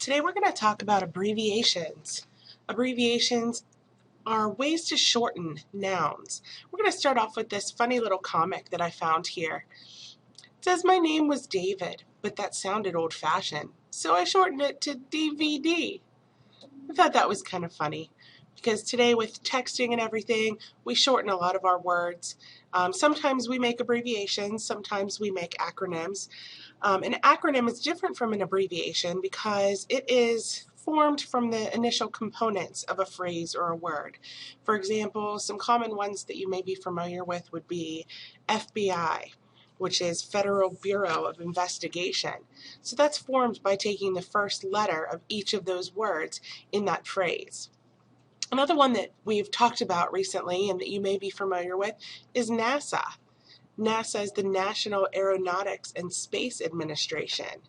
Today we're going to talk about abbreviations. Abbreviations are ways to shorten nouns. We're going to start off with this funny little comic that I found here. It says, "My name was David, but that sounded old-fashioned, so I shortened it to DVD." I thought that was kind of funny because today with texting and everything, we shorten a lot of our words. Sometimes we make abbreviations, sometimes we make acronyms. An acronym is different from an abbreviation because it is formed from the initial components of a phrase or a word. For example, some common ones that you may be familiar with would be FBI, which is Federal Bureau of Investigation. So that's formed by taking the first letter of each of those words in that phrase. Another one that we've talked about recently and that you may be familiar with is NASA. NASA is the National Aeronautics and Space Administration.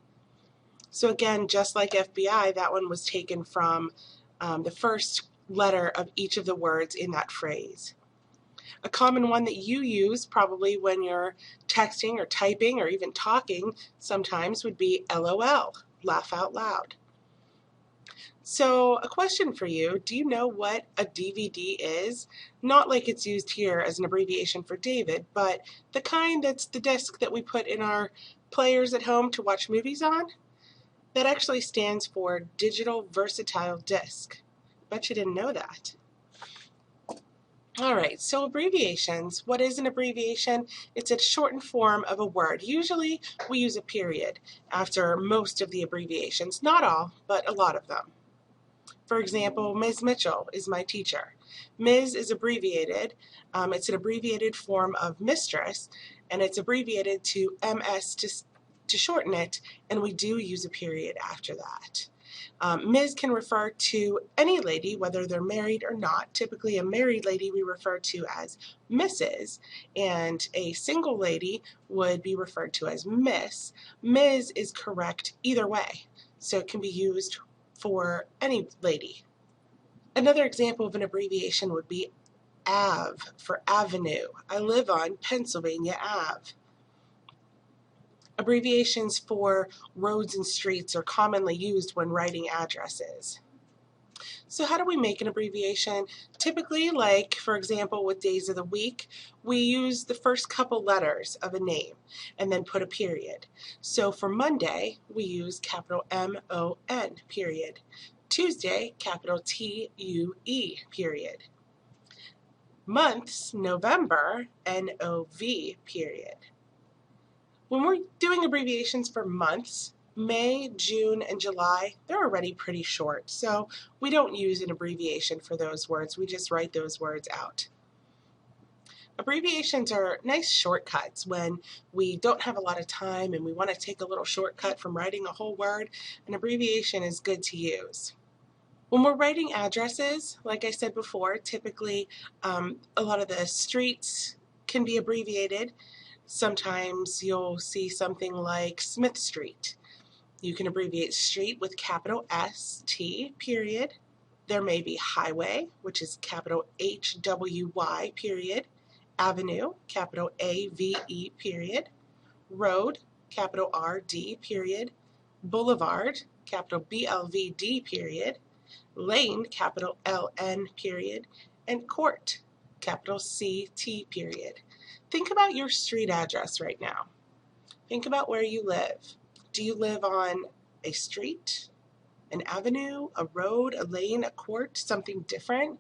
So again, just like FBI, that one was taken from the first letter of each of the words in that phrase. A common one that you use probably when you're texting or typing or even talking sometimes would be LOL, laugh out loud. So a question for you, do you know what a DVD is? Not like it's used here as an abbreviation for David, but the kind that's the disc that we put in our players at home to watch movies on? That actually stands for Digital Versatile Disc. Bet you didn't know that. Alright, so abbreviations. What is an abbreviation? It's a shortened form of a word. Usually we use a period after most of the abbreviations. Not all, but a lot of them. For example, Ms. Mitchell is my teacher. Ms. is abbreviated. It's an abbreviated form of mistress, and it's abbreviated to MS to shorten it, and we do use a period after that. Ms. can refer to any lady, whether they're married or not. Typically, a married lady we refer to as Mrs., and a single lady would be referred to as Miss. Ms. is correct either way, so it can be used for any lady. Another example of an abbreviation would be AV for Avenue. I live on Pennsylvania Ave. Abbreviations for roads and streets are commonly used when writing addresses. So how do we make an abbreviation? Typically, like for example with days of the week, we use the first couple letters of a name and then put a period. So for Monday, we use capital MON, period. Tuesday, capital TUE, period. Months, November, NOV, period. When we're doing abbreviations for months, May, June, and July, they're already pretty short, so we don't use an abbreviation for those words. We just write those words out. Abbreviations are nice shortcuts when we don't have a lot of time and we want to take a little shortcut from writing a whole word. An abbreviation is good to use. When we're writing addresses, like I said before, typically a lot of the streets can be abbreviated. Sometimes you'll see something like Smith Street. You can abbreviate street with capital ST, period. There may be highway, which is capital HWY, period. Avenue, capital AVE, period. Road, capital RD, period. Boulevard, capital BLVD, period. Lane, capital LN, period. And court, capital CT, period. Think about your street address right now. Think about where you live. Do you live on a street, an avenue, a road, a lane, a court, something different?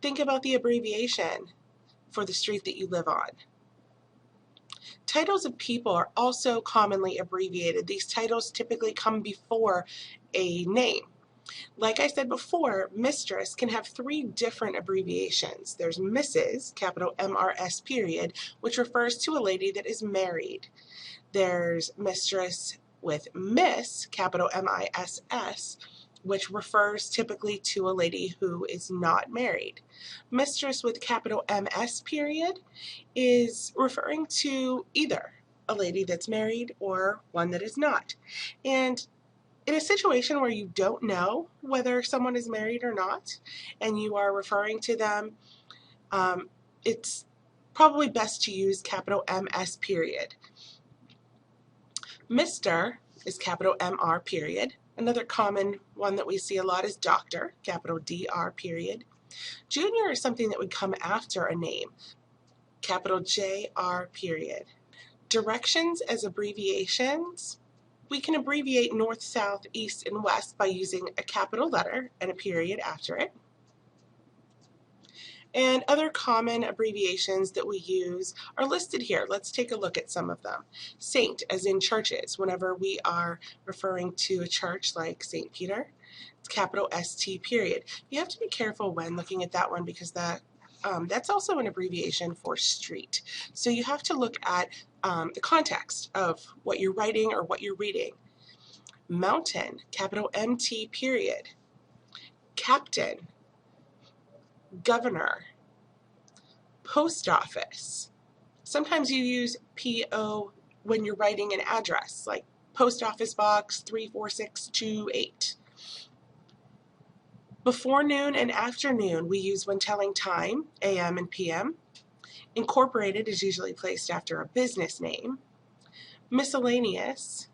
Think about the abbreviation for the street that you live on. Titles of people are also commonly abbreviated. These titles typically come before a name. Like I said before, mistress can have 3 different abbreviations. There's Mrs., capital MRS, period, which refers to a lady that is married. There's mistress with Miss, capital MISS, which refers typically to a lady who is not married. Mistress with capital MS, period, is referring to either a lady that's married or one that is not. And in a situation where you don't know whether someone is married or not, and you are referring to them, it's probably best to use capital MS, period. Mr. is capital MR, period. Another common one that we see a lot is doctor, capital DR period. Junior is something that would come after a name, capital JR period. Directions as abbreviations. We can abbreviate north, south, east, and west by using a capital letter and a period after it. And other common abbreviations that we use are listed here. Let's take a look at some of them. Saint, as in churches, whenever we are referring to a church like St. Peter, it's capital ST period. You have to be careful when looking at that one because that's also an abbreviation for street. So you have to look at the context of what you're writing or what you're reading. Mountain, capital MT period. Captain, governor, post office. Sometimes you use PO when you're writing an address, like Post Office Box 34628. Before noon and afternoon we use when telling time, AM and PM. Incorporated is usually placed after a business name. Miscellaneous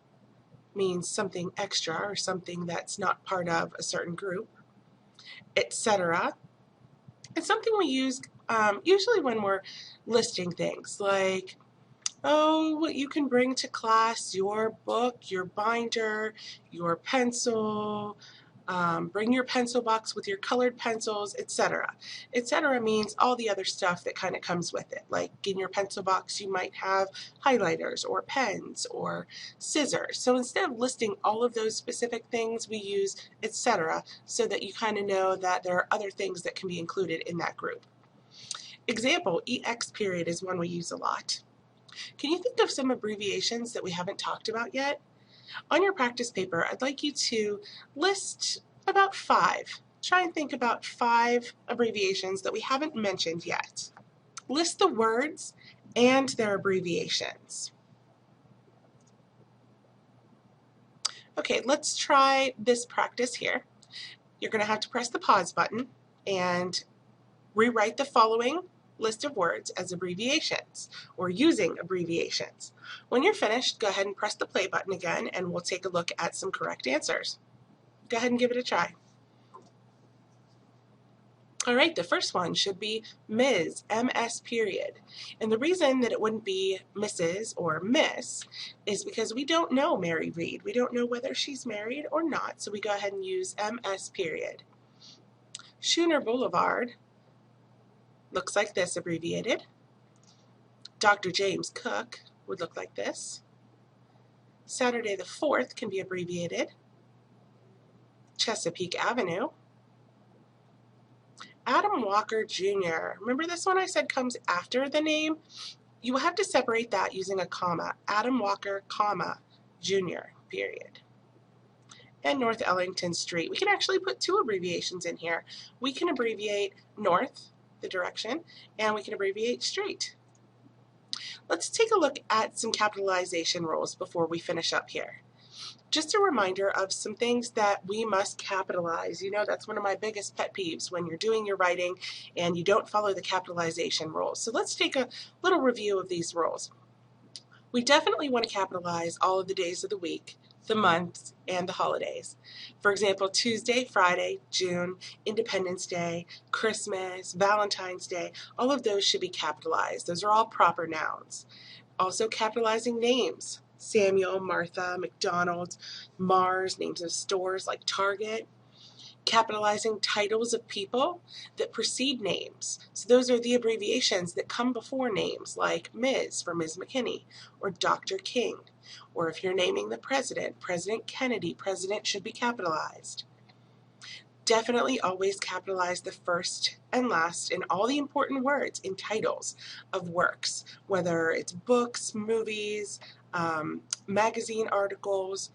means something extra or something that's not part of a certain group, etc. It's something we use usually when we're listing things like, oh, you can bring to class your book, your binder, your pencil, bring your pencil box with your colored pencils, etc. Etc. means all the other stuff that kind of comes with it. Like in your pencil box, you might have highlighters or pens or scissors. So instead of listing all of those specific things, we use etc. so that you kind of know that there are other things that can be included in that group. Example, EX period is one we use a lot. Can you think of some abbreviations that we haven't talked about yet? On your practice paper, I'd like you to list about 5. Try and think about 5 abbreviations that we haven't mentioned yet. List the words and their abbreviations. Okay, let's try this practice here. You're going to have to press the pause button and rewrite the following list of words as abbreviations or using abbreviations. When you're finished, go ahead and press the play button again and we'll take a look at some correct answers. Go ahead and give it a try. All right, the first one should be Ms., MS period. And the reason that it wouldn't be Mrs. or Miss is because we don't know Mary Reed. We don't know whether she's married or not, so we go ahead and use MS period. Schooner Boulevard looks like this abbreviated. Dr. James Cook would look like this. Saturday the 4th can be abbreviated. Chesapeake Avenue. Adam Walker Jr. Remember this one I said comes after the name? You will have to separate that using a comma. Adam Walker, comma, Jr., period. And North Ellington Street. We can actually put 2 abbreviations in here. We can abbreviate north, the direction, and we can abbreviate street. Let's take a look at some capitalization rules before we finish up here. Just a reminder of some things that we must capitalize. You know, that's one of my biggest pet peeves when you're doing your writing and you don't follow the capitalization rules. So let's take a little review of these rules. We definitely want to capitalize all of the days of the week, the months, and the holidays. For example, Tuesday, Friday, June, Independence Day, Christmas, Valentine's Day, all of those should be capitalized. Those are all proper nouns. Also capitalizing names. Samuel, Martha, McDonald's, Mars, names of stores like Target. Capitalizing titles of people that precede names. So those are the abbreviations that come before names like Ms. for Ms. McKinney or Dr. King. Or if you're naming the president, President Kennedy, president should be capitalized. Definitely always capitalize the first and last in all the important words in titles of works, whether it's books, movies, magazine articles.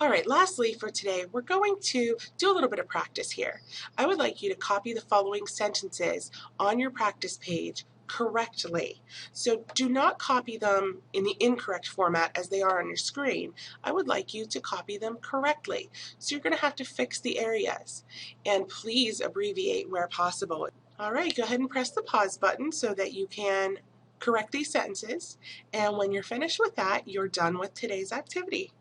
All right, lastly for today, we're going to do a little bit of practice here. I would like you to copy the following sentences on your practice page correctly. So do not copy them in the incorrect format as they are on your screen. I would like you to copy them correctly. So you're going to have to fix the areas. And please abbreviate where possible. All right, go ahead and press the pause button so that you can correct these sentences. And when you're finished with that, you're done with today's activity.